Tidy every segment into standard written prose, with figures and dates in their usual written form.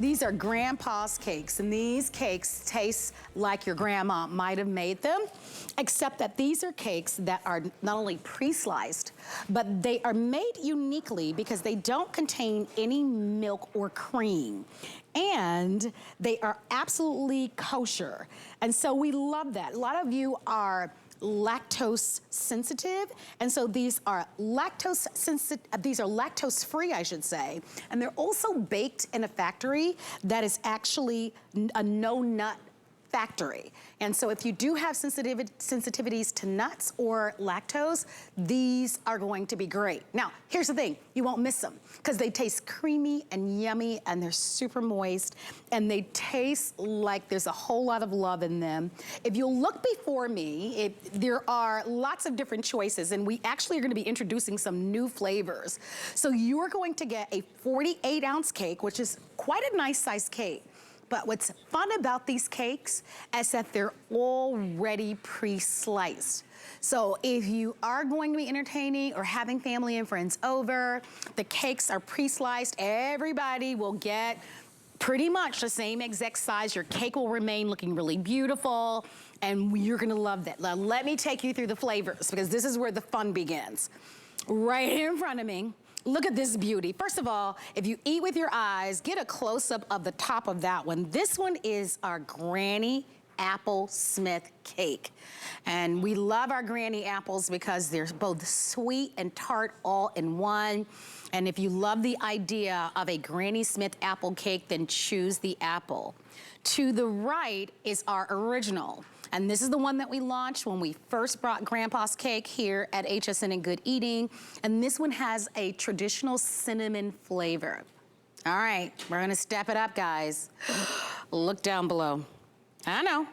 These are GrandPa's cakes, and these cakes taste like your grandma might have made them, except that these are cakes that are not only pre-sliced, but they are made uniquely because they don't contain any milk or cream. And they are absolutely kosher. And so we love that. A lot of you are lactose sensitive, and so these are lactose free, I should say, and they're also baked in a factory that is actually a no-nut factory. And so if you do have sensitivities to nuts or lactose, these are going to be great. Now, here's the thing, you won't miss them because they taste creamy and yummy and they're super moist and they taste like there's a whole lot of love in them. If you'll look before me, there are lots of different choices and we actually are gonna be introducing some new flavors. So you're going to get a 48-ounce cake, which is quite a nice size cake. But what's fun about these cakes is that they're already pre-sliced. So if you are going to be entertaining or having family and friends over, the cakes are pre-sliced. Everybody will get pretty much the same exact size. Your cake will remain looking really beautiful, and you're gonna love that. Now, let me take you through the flavors because this is where the fun begins. Right here in front of me, look at this beauty. First of all, if you eat with your eyes, get a close-up of the top of that one. This one is our Granny Apple Smith cake. And we love our Granny apples because they're both sweet and tart all in one. And if you love the idea of a Granny Smith apple cake, then choose the apple. To the right is our original. And this is the one that we launched when we first brought GrandPa's cake here at HSN and Good Eating. And this one has a traditional cinnamon flavor. All right, we're gonna step it up, guys. Look down below. I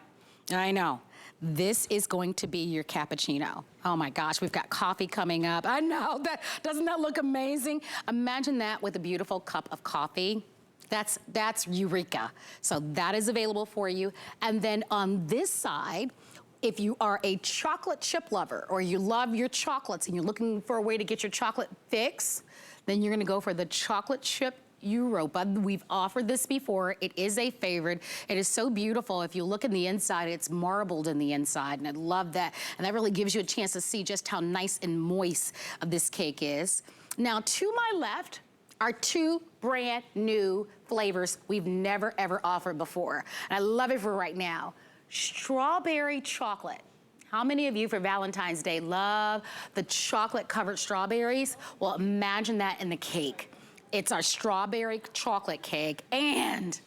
know. This is going to be your cappuccino. Oh my gosh, we've got coffee coming up. I know, doesn't that look amazing? Imagine that with a beautiful cup of coffee. That's eureka. So that is available for you. And then on this side, if you are a chocolate chip lover or you love your chocolates and you're looking for a way to get your chocolate fix, then you're gonna go for the chocolate chip Europa. We've offered this before. It is a favorite. It is so beautiful. If you look in the inside, it's marbled in the inside, and I love that. And that really gives you a chance to see just how nice and moist this cake is. Now, to my left are two brand new flavors we've never ever offered before. And I love it for right now. Strawberry chocolate. How many of you for Valentine's Day love the chocolate covered strawberries? Well, imagine that in the cake. It's our strawberry chocolate cake, and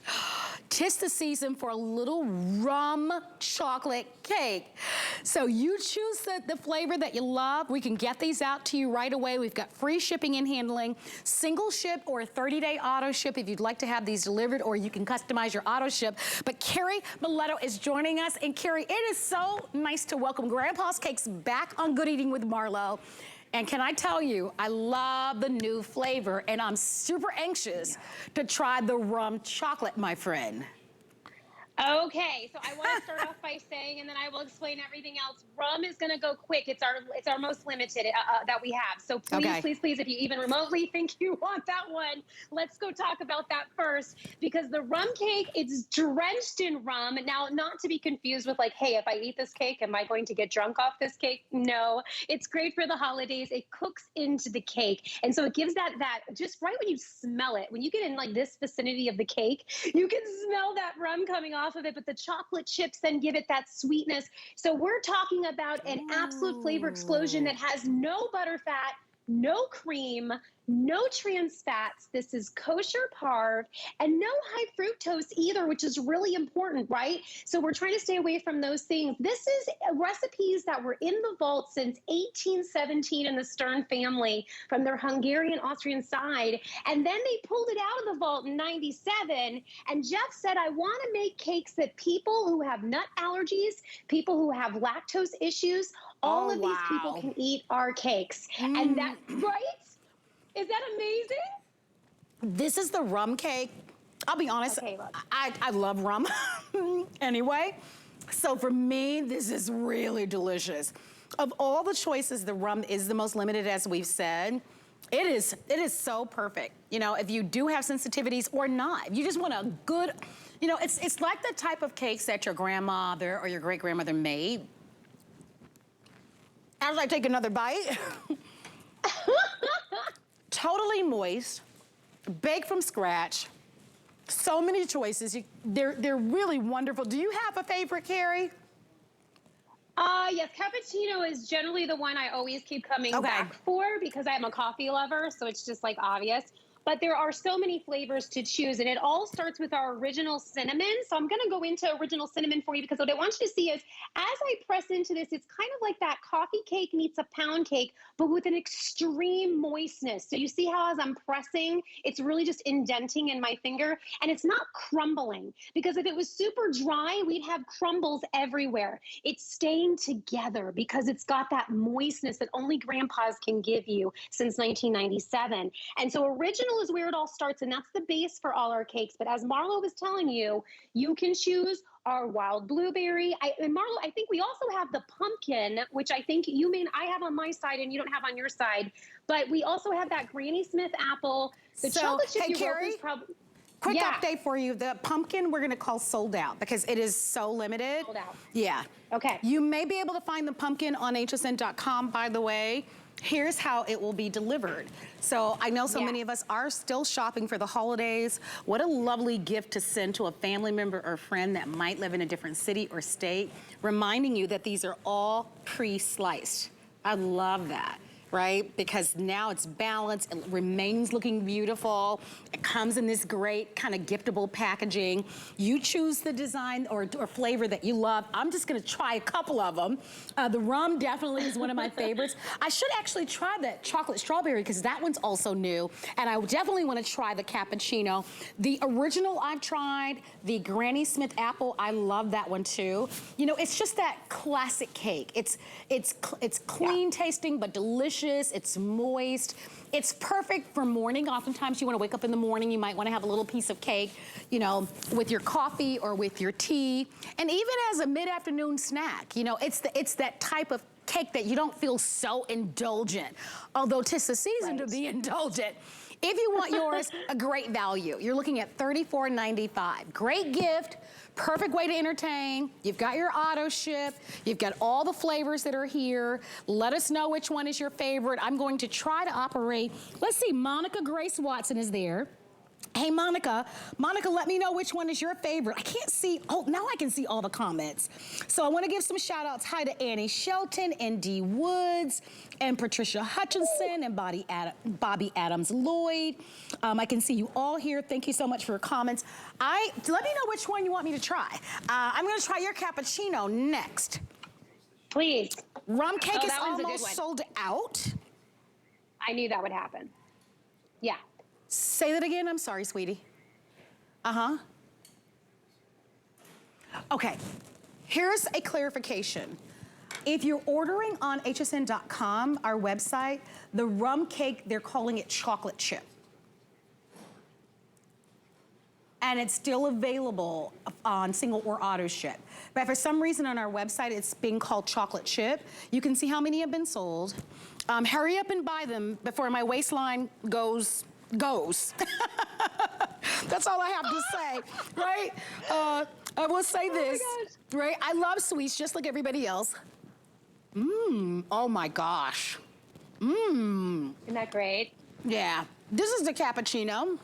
'tis the season for a little rum chocolate cake. So you choose the flavor that you love. We can get these out to you right away. We've got free shipping and handling, single ship or a 30-day auto ship if you'd like to have these delivered, or you can customize your auto ship. But Carrie Miletto is joining us, and Carrie, it is so nice to welcome GrandPa's Cakes back on Good Eating with Marlo. And can I tell you, I love the new flavor, and I'm super anxious to try the rum chocolate, my friend. Okay, so I want to start off by saying, and then I will explain everything else. Rum is going to go quick. It's our most limited that we have. So please, if you even remotely think you want that one, let's go talk about that first, because the rum cake, it's drenched in rum. Now, not to be confused with like, hey, if I eat this cake, am I going to get drunk off this cake? No, it's great for the holidays. It cooks into the cake, and so it gives that just right when you smell it, when you get in like this vicinity of the cake, you can smell that rum coming off of it, but the chocolate chips then give it that sweetness. So we're talking about an absolute flavor explosion that has no butter fat, no cream, no trans fats. This is kosher parve and no high fructose either, which is really important, right? So we're trying to stay away from those things. This is recipes that were in the vault since 1817 in the Stern family from their Hungarian Austrian side. And then they pulled it out of the vault in 97. And Jeff said, I want to make cakes that people who have nut allergies, people who have lactose issues, all of these people can eat our cakes. And that, right? Is that amazing? This is the rum cake. I'll be honest, okay, I love rum anyway. So for me, this is really delicious. Of all the choices, the rum is the most limited, as we've said. It is so perfect. You know, if you do have sensitivities or not, if you just want a good, you know, it's like the type of cakes that your grandmother or your great-grandmother made. As I take another bite, totally moist, baked from scratch, so many choices. They're really wonderful. Do you have a favorite, Carrie? Yes, cappuccino is generally the one I always keep coming back for because I'm a coffee lover, so it's just like obvious. But there are so many flavors to choose, and it all starts with our original cinnamon. So I'm gonna go into original cinnamon for you because what I want you to see is, as I press into this, it's kind of like that coffee cake meets a pound cake, but with an extreme moistness. So you see how as I'm pressing, it's really just indenting in my finger, and it's not crumbling. Because if it was super dry, we'd have crumbles everywhere. It's staying together because it's got that moistness that only Grandpa's can give you since 1997. And so original is where it all starts, and that's the base for all our cakes. But as Marlo was telling you, you can choose our wild blueberry. And Marlo, I think we also have the pumpkin, which I think I have on my side and you don't have on your side. But we also have that Granny Smith apple. The chocolate chip you wrote is probably... Quick update for you. The pumpkin we're gonna call sold out because it is so limited. Sold out. Yeah. Okay. You may be able to find the pumpkin on hsn.com, by the way. Here's how it will be delivered. So I know so many of us are still shopping for the holidays. What a lovely gift to send to a family member or friend that might live in a different city or state, reminding you that these are all pre-sliced. I love that. Right? Because now it's balanced, it remains looking beautiful. It comes in this great kind of giftable packaging. You choose the design or flavor that you love. I'm just gonna try a couple of them. The rum definitely is one of my favorites. I should actually try the chocolate strawberry because that one's also new. And I definitely wanna try the cappuccino. The original I've tried, the Granny Smith apple, I love that one too. You know, it's just that classic cake. It's clean tasting but delicious. It's moist. It's perfect for morning. Oftentimes you want to wake up in the morning, you might want to have a little piece of cake, you know, with your coffee or with your tea. And even as a mid-afternoon snack, you know, it's that type of cake that you don't feel so indulgent. Although 'tis the season to be indulgent. If you want yours, a great value. You're looking at $34.95. Great gift. Perfect way to entertain. You've got your auto ship. You've got all the flavors that are here. Let us know which one is your favorite. I'm going to try to operate. Let's see, Monica Grace Watson is there. Hey, Monica. Monica, let me know which one is your favorite. I can't see, oh, now I can see all the comments. So I want to give some shout outs. Hi to Annie Shelton and Dee Woods and Patricia Hutchinson and Bobby Adams Lloyd. I can see you all here. Thank you so much for your comments. Let me know which one you want me to try. I'm going to try your cappuccino next. Please. Rum Cake is almost sold out. I knew that would happen. Yeah. Say that again. I'm sorry, sweetie. Uh-huh. Okay. Here's a clarification. If you're ordering on hsn.com, our website, the rum cake, they're calling it chocolate chip. And it's still available on single or auto ship. But for some reason on our website, it's being called chocolate chip. You can see how many have been sold. Hurry up and buy them before my waistline goes. That's all I have to say, right? I will say this, right? I love sweets just like everybody else. Oh my gosh. Isn't that great? Yeah, this is the cappuccino.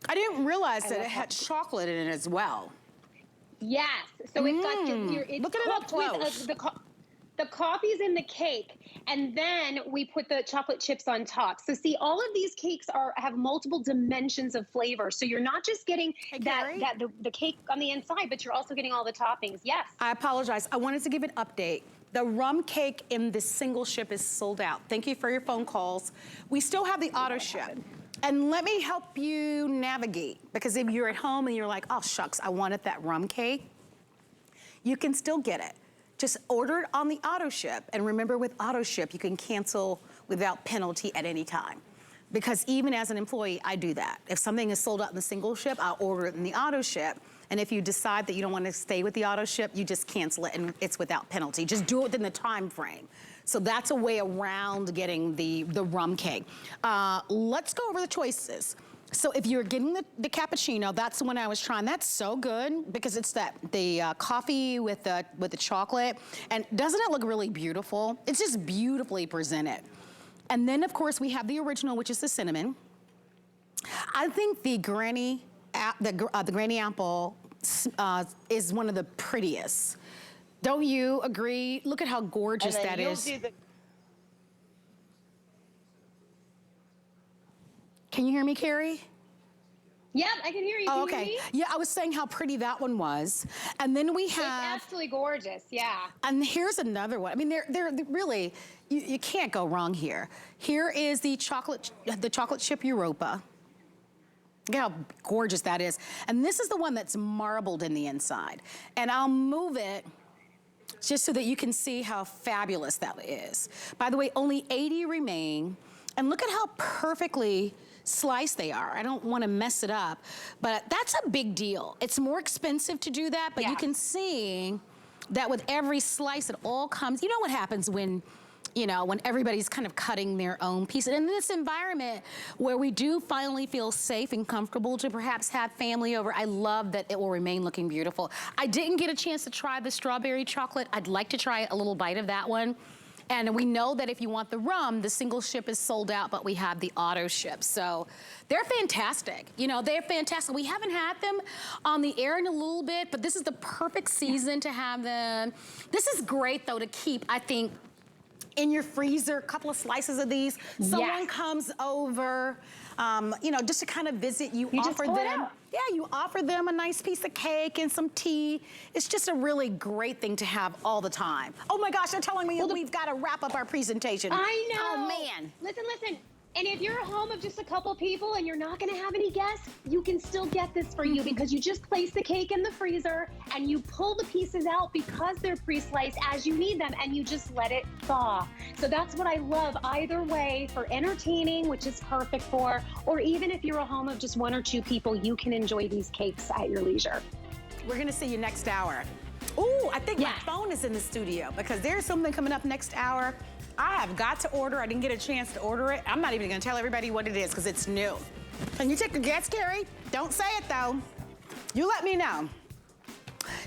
I didn't realize that it had chocolate in it as well. Yes, so it's got it's look at it up close. The coffee's in the cake, and then we put the chocolate chips on top. So see, all of these cakes have multiple dimensions of flavor. So you're not just getting the cake on the inside, but you're also getting all the toppings. Yes. I apologize. I wanted to give an update. The rum cake in this single ship is sold out. Thank you for your phone calls. We still have the auto ship. And let me help you navigate, because if you're at home and you're like, oh shucks, I wanted that rum cake, you can still get it. Just order it on the auto ship. And remember, with auto ship, you can cancel without penalty at any time. Because even as an employee, I do that. If something is sold out in the single ship, I'll order it in the auto ship. And if you decide that you don't want to stay with the auto ship, you just cancel it and it's without penalty. Just do it within the time frame. So that's a way around getting the rum cake. Let's go over the choices. So if you're getting the cappuccino, that's the one I was trying. That's so good because it's the coffee with the chocolate. And doesn't it look really beautiful? It's just beautifully presented. And then of course we have the original, which is the cinnamon. I think the granny apple is one of the prettiest. Don't you agree? Look at how gorgeous that is. Can you hear me, Carrie? Yep, I can hear you. Oh, can okay. You hear me? Yeah, I was saying how pretty that one was. And then we have... It's absolutely gorgeous, yeah. And here's another one. I mean, they're really, you can't go wrong here. Here is the chocolate chip Europa. Look how gorgeous that is. And this is the one that's marbled in the inside. And I'll move it just so that you can see how fabulous that is. By the way, only 80 remain. And look at how perfectly sliced they are. I don't want to mess it up, but that's a big deal. It's more expensive to do that, but you can see that with every slice, it all comes. You know what happens when, when everybody's kind of cutting their own piece. And in this environment where we do finally feel safe and comfortable to perhaps have family over, I love that it will remain looking beautiful. I didn't get a chance to try the strawberry chocolate. I'd like to try a little bite of that one. And we know that if you want the rum, the single ship is sold out, but we have the auto ship. So they're fantastic. They're fantastic. We haven't had them on the air in a little bit, but this is the perfect season to have them. This is great, though, to keep, I think, in your freezer, a couple of slices of these. Someone comes over, just to kind of visit, you offer them. Yeah, you offer them a nice piece of cake and some tea. It's just a really great thing to have all the time. Oh my gosh, they're telling me we've got to wrap up our presentation. I know. Oh man. Listen. And if you're a home of just a couple people and you're not gonna have any guests, you can still get this for you because you just place the cake in the freezer and you pull the pieces out because they're pre-sliced as you need them and you just let it thaw. So that's what I love either way for entertaining, which is perfect for, or even if you're a home of just one or two people, you can enjoy these cakes at your leisure. We're gonna see you next hour. Ooh, I think my phone is in the studio because there's something coming up next hour. I have got to order. I didn't get a chance to order it. I'm not even gonna tell everybody what it is because it's new. Can you take a guess, Carrie? Don't say it though. You let me know.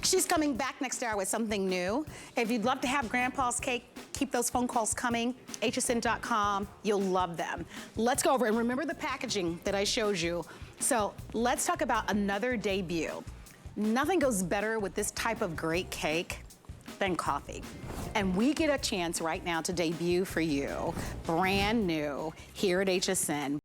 She's coming back next hour with something new. If you'd love to have Grandpa's cake, keep those phone calls coming. hsn.com, you'll love them. Let's go over and remember the packaging that I showed you. So let's talk about another debut. Nothing goes better with this type of great cake than coffee. And we get a chance right now to debut for you, brand new, here at HSN.